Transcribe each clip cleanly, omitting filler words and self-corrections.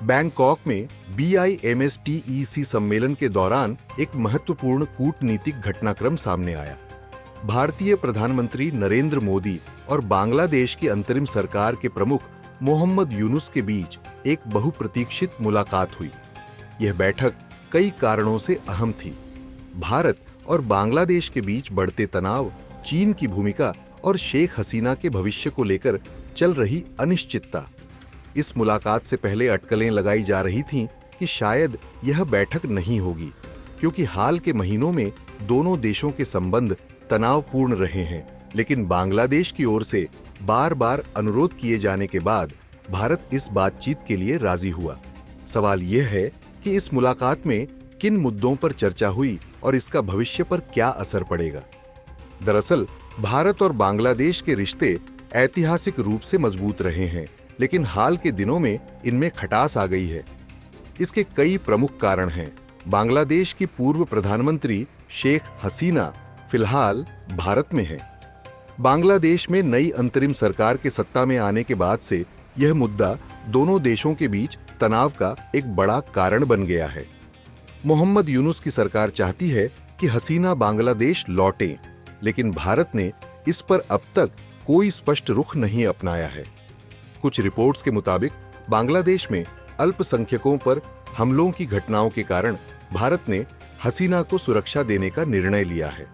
Bangkok में BIMSTEC सम्मेलन के दौरान एक महत्वपूर्ण कूटनीतिक घटनाक्रम सामने आया। भारतीय प्रधानमंत्री नरेंद्र मोदी और बांग्लादेश की अंतरिम सरकार के प्रमुख मोहम्मद यूनुस के बीच एक बहुप्रतीक्षित मुलाकात हुई। यह बैठक कई कारणों से अहम थी। भारत और बांग्लादेश के बीच बढ़ते तनाव, चीन की भूमिका और शेख हसीना के भविष्य को लेकर चल रही अनिश्चितता। इस मुलाकात से पहले अटकलें लगाई जा रही थीं कि शायद यह बैठक नहीं होगी, क्योंकि हाल के महीनों में दोनों देशों के संबंध तनावपूर्ण रहे हैं। लेकिन बांग्लादेश की ओर से बार-बार अनुरोध किए जाने के बाद भारत इस बातचीत के लिए राजी हुआ। सवाल यह है कि इस मुलाकात में किन मुद्दों पर चर्चा हुई और इसका भविष्य पर क्या असर पड़ेगा। दरअसल भारत और बांग्लादेश के रिश्ते ऐतिहासिक रूप से मजबूत रहे हैं, लेकिन हाल के दिनों में इनमें खटास आ गई है। इसके कई प्रमुख कारण हैं। बांग्लादेश की पूर्व प्रधानमंत्री शेख हसीना फिलहाल भारत में है। बांग्लादेश में नई अंतरिम सरकार के सत्ता में आने के बाद से यह मुद्दा दोनों देशों के बीच तनाव का एक बड़ा कारण बन गया है। मोहम्मद यूनुस की सरकार चाहती है कि हसीना बांग्लादेश लौटें, लेकिन भारत ने इस पर अब तक कोई स्पष्ट रुख नहीं अपनाया है। कुछ रिपोर्ट्स के मुताबिक बांग्लादेश में अल्पसंख्यकों पर हमलों की घटनाओं के कारण भारत ने हसीना को सुरक्षा देने का निर्णय लिया है।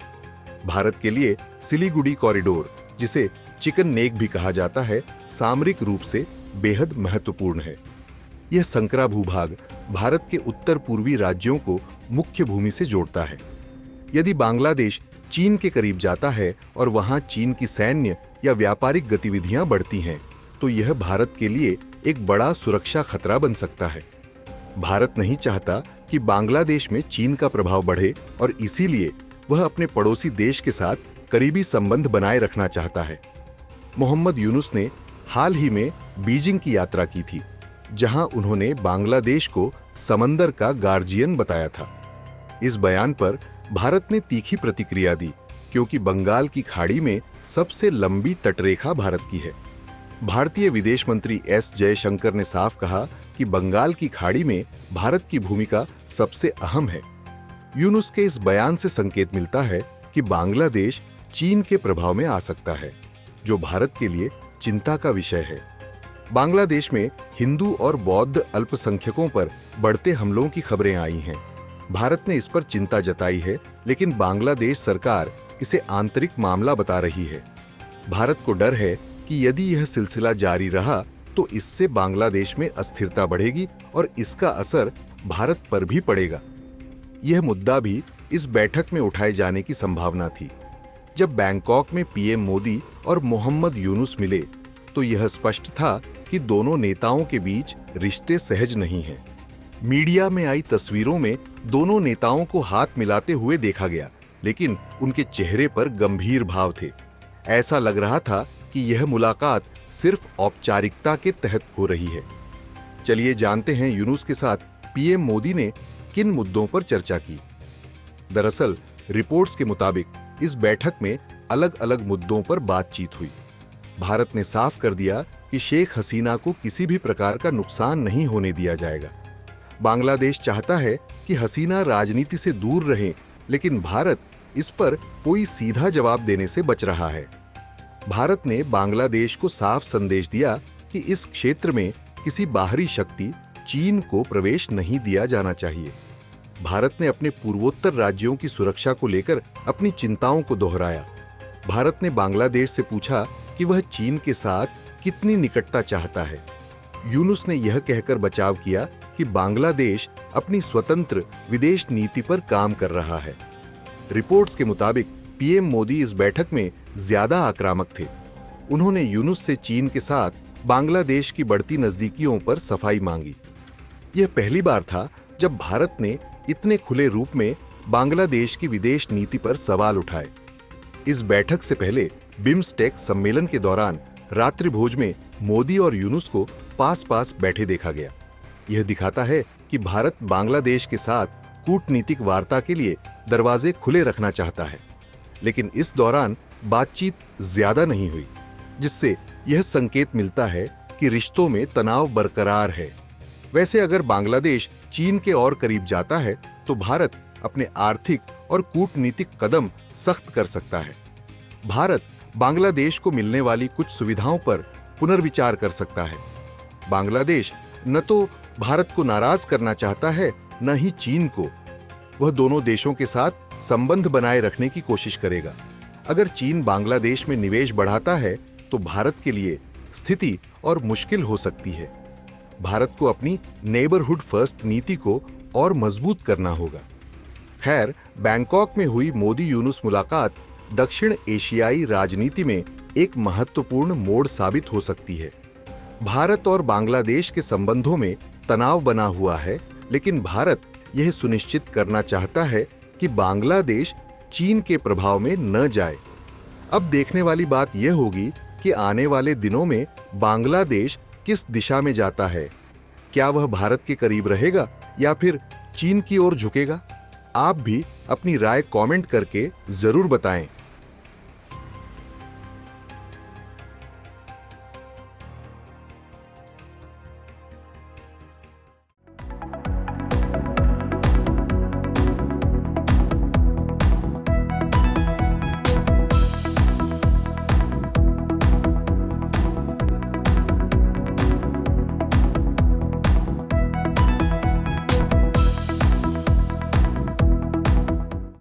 भारत के लिए सिलीगुड़ी कॉरिडोर, जिसे चिकन नेक भी कहा जाता है, सामरिक रूप से बेहद महत्वपूर्ण है। यह संकरा भूभाग भारत के उत्तर पूर्वी राज्यों को मुख्य भूमि से जोड़ता है। यदि बांग्लादेश चीन के करीब जाता है और वहां चीन की सैन्य या व्यापारिक गतिविधियां बढ़ती हैं, तो यह भारत के लिए एक बड़ा सुरक्षा खतरा बन सकता है। भारत नहीं चाहता कि बांग्लादेश में चीन का प्रभाव बढ़े और इसीलिए वह अपने पड़ोसी देश के साथ करीबी संबंध बनाए रखना चाहता है। मोहम्मद यूनुस ने हाल ही में बीजिंग की यात्रा की थी, जहां उन्होंने बांग्लादेश को समंदर का गार्जियन बताया था। इस बयान पर भारत ने तीखी प्रतिक्रिया दी, क्योंकि बंगाल की खाड़ी में सबसे लंबी तटरेखा भारत की है। भारतीय विदेश मंत्री S जयशंकर ने साफ कहा कि बंगाल की खाड़ी में भारत की भूमिका सबसे अहम है। यूनुस के इस बयान से संकेत मिलता है कि बांग्लादेश चीन के प्रभाव में आ सकता है, जो भारत के लिए चिंता का विषय है। बांग्लादेश में हिंदू और बौद्ध अल्पसंख्यकों पर बढ़ते हमलों की खबरें आई हैं। भारत ने इस पर चिंता जताई है, लेकिन बांग्लादेश सरकार इसे आंतरिक मामला बता रही है। भारत को डर है कि यदि यह सिलसिला जारी रहा तो इससे बांग्लादेश में अस्थिरता बढ़ेगी और इसका असर भारत पर भी पड़ेगा। यह मुद्दा भी इस बैठक में उठाए जाने की संभावना थी। जब बैंकॉक में PM मोदी और मोहम्मद यूनुस मिले, तो यह स्पष्ट था कि दोनों नेताओं के बीच रिश्ते सहज नहीं हैं। मीडिया में आई तस्वीरों में दोनों नेताओं को हाथ मिलाते हुए देखा गया, लेकिन उनके चेहरे पर गंभीर भाव थे। ऐसा लग रहा था कि यह मुलाकात सिर्फ औपचारिकता के तहत हो रही है। चलिए जानते हैं यूनुस के साथ PM मोदी ने किन मुद्दों पर चर्चा की। दरअसल रिपोर्ट्स के मुताबिक इस बैठक में अलग अलग मुद्दों पर बातचीत हुई। भारत ने साफ कर दिया कि शेख हसीना को किसी भी प्रकार का नुकसान नहीं होने दिया जाएगा। बांग्लादेश चाहता है कि हसीना राजनीति से दूर रहे, लेकिन भारत इस पर कोई सीधा जवाब देने से बच रहा है। भारत ने बांग्लादेश को साफ संदेश दिया कि इस क्षेत्र में किसी बाहरी शक्ति चीन को प्रवेश नहीं दिया जाना चाहिए। भारत ने अपने पूर्वोत्तर राज्यों की सुरक्षा को लेकर अपनी चिंताओं को दोहराया। भारत ने बांग्लादेश से पूछा कि वह चीन के साथ कितनी निकटता चाहता है। यूनुस ने यह कहकर बचाव किया कि बांग्लादेश अपनी स्वतंत्र विदेश नीति पर काम कर रहा है। रिपोर्ट्स के मुताबिक PM मोदी इस बैठक में ज्यादा आक्रामक थे। उन्होंने यूनुस से चीन के साथ बांग्लादेश की बढ़ती नजदीकियों पर सफाई मांगी। यह पहली बार था जब भारत ने इतने खुले रूप में बांग्लादेश की विदेश नीति पर सवाल उठाए। इस बैठक से पहले बिम्स्टेक सम्मेलन के दौरान रात्रि भोज में मोदी और यूनुस को पास पास बैठे देखा गया। यह दिखाता है कि भारत बांग्लादेश के साथ कूटनीतिक वार्ता के लिए दरवाजे खुले रखना चाहता है, लेकिन इस दौरान बातचीत ज्यादा नहीं हुई, जिससे यह संकेत मिलता है कि रिश्तों में तनाव बरकरार है। वैसे अगर बांग्लादेश चीन के और करीब जाता है तो भारत अपने आर्थिक और कूटनीतिक कदम सख्त कर सकता है। भारत बांग्लादेश को मिलने वाली कुछ सुविधाओं पर पुनर्विचार कर सकता है। बांग्लादेश न तो भारत को नाराज करना चाहता है, न ही चीन को। वह दोनों देशों के साथ संबंध बनाए रखने की कोशिश करेगा। अगर चीन बांग्लादेश में निवेश बढ़ाता है तो भारत के लिए स्थिति और मुश्किल हो सकती है। भारत को अपनी नेबरहुड फर्स्ट नीति को और मजबूत करना होगा। खैर, बैंकॉक में हुई मोदी-यूनुस मुलाकात दक्षिण एशियाई राजनीति में एक महत्वपूर्ण मोड़ साबित हो सकती है। भारत और बांग्लादेश के संबंधों में तनाव बना हुआ है, लेकिन भारत यह सुनिश्चित करना चाहता है कि बांग्लादेश चीन के प्रभाव में न जाए। अब देखने वाली बात यह होगी कि आने वाले दिनों में बांग्लादेश किस दिशा में जाता है। क्या वह भारत के करीब रहेगा या फिर चीन की ओर झुकेगा? आप भी अपनी राय कमेंट करके जरूर बताएं।